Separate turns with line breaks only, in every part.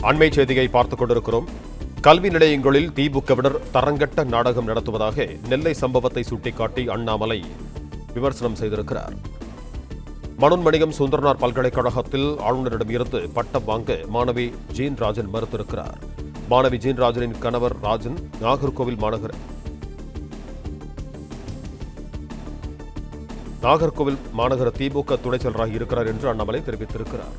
அண்மை செய்தியை பார்த்துக் கொண்டிருக்கிறோம். கல்வி நிலையங்களில் திமுகவினர் தரங்கட்ட நாடகம் நடத்துவதாக நெல்லை சம்பவத்தை சுட்டிக்காட்டி அண்ணாமலை விமர்சனம் செய்திருக்கிறார். மனோன்மணியம் சுந்தரனார் பல்கலைக்கழகத்தில் ஆளுநரிடம் இருந்து பட்டம் வாங்க மாணவி ஜீன்ராஜன் மறுத்திருக்கிறார். மாணவி ஜீன்ராஜனின் கணவர் ராஜன் நாகர்கோவில் மாநகர திமுக துணைச் செயலராக இருக்கிறார் என்று அண்ணாமலை தெரிவித்திருக்கிறார்.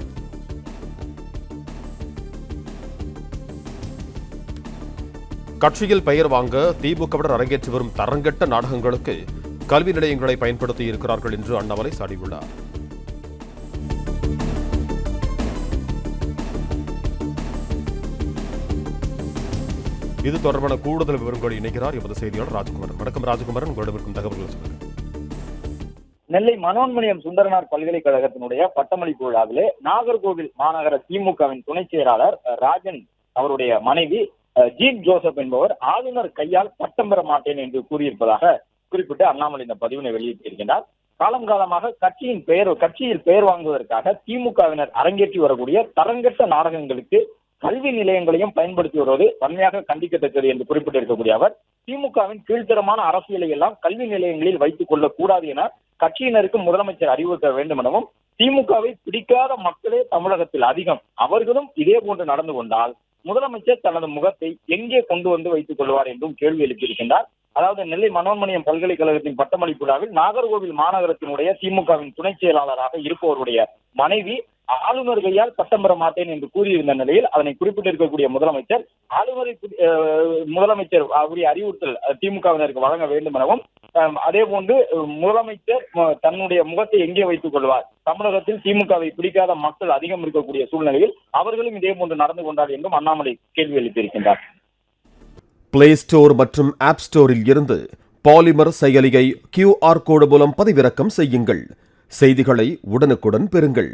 கட்சியில் பெயர் வாங்க திமுகவினர் அரங்கேற்றி வரும் தரங்கட்ட நாடகங்களுக்கு கல்வி நிலையங்களை பயன்படுத்தி இருக்கிறார்கள் என்று அண்ணாமலை சாடியுள்ளார். இது தொடர்பான கூடுதல் விவரங்களை இணைக்கிறார் எமது செய்தியாளர் ராஜ்குமாரன். வணக்கம் ராஜ்குமாரன், உங்களிடம் இருக்கும் தகவல்கள் சொல்லுங்கள்.
நெல்லை மனோன்மணியம் சுந்தரனார் பல்கலைக்கழகத்தினுடைய பட்டமளிப்பு விழாவிலே நாகர்கோவில் மாநகர திமுகவின் துணைச் செயலாளர் ராஜன் அவருடைய மனைவி ஜீன் ஜோசப் என்பவர் ஆளுநர் கையால் பட்டம் பெற மாட்டேன் என்று கூறியிருப்பதாக குறிப்பிட்டு அண்ணாமலை இந்த பதிவினை வெளியிட்டிருக்கிறார். காலங்காலமாக கட்சியில் பெயர் வாங்குவதற்காக திமுகவினர் அரங்கேற்றி வரக்கூடிய தரங்கட்ட நாடகங்களுக்கு கல்வி நிலையங்களையும் பயன்படுத்தி வருவது வன்மையாக கண்டிக்கத்தக்கது என்று குறிப்பிட்டிருக்கக்கூடிய அவர், திமுகவின் கீழ்த்தரமான அரசியலை எல்லாம் கல்வி நிலையங்களில் வைத்துக் கொள்ளக் கூடாது என கட்சியினருக்கு முதலமைச்சர் அறிவுறுத்த வேண்டும் எனவும், திமுகவை பிடிக்காத மக்களே தமிழகத்தில் அதிகம், அவர்களும் இதே போன்று நடந்து கொண்டால் முதலமைச்சர் தனது முகத்தை எங்கே கொண்டு வந்து வைத்துக் கொள்வார் என்றும் கேள்வி எழுப்பியிருக்கின்றார். அதாவது நெல்லை மனோன்மணியம் பல்கலைக்கழகத்தின் பட்டமளிப்பு விழாவில் நாகர்கோவில் மாநகரத்தினுடைய திமுகவின் துணைச் செயலாளராக இருப்பவருடைய மனைவி ஆளுநர் கையால் பட்டம் பெற மாட்டேன் என்று கூறியிருந்த நிலையில் அதனை குறிப்பிட்டிருக்கக்கூடிய முதலமைச்சர் அவருடைய அறிவுறுத்தல் திமுகவினருக்கு வழங்க வேண்டும் எனவும், அதே போன்று முதலமைச்சர் தன்னுடைய முகத்தை எங்கே வைத்துக் கொள்வார், தமிழகத்தில் திமுகவை பிடிக்காத மக்கள் அதிகம் இருக்கக்கூடிய சூழ்நிலையில் அவர்களும் இதே போன்று நடந்து கொண்டார் என்றும் அண்ணாமலை கேள்வி எழுப்பியிருக்கின்றார்.
பிளே ஸ்டோர் மற்றும் ஆப் ஸ்டோரில் இருந்து பாலிமர் செயலியை QR கோடு மூலம் பதிவிறக்கம் செய்யுங்கள். செய்திகளை உடனுக்குடன் பெறுங்கள்.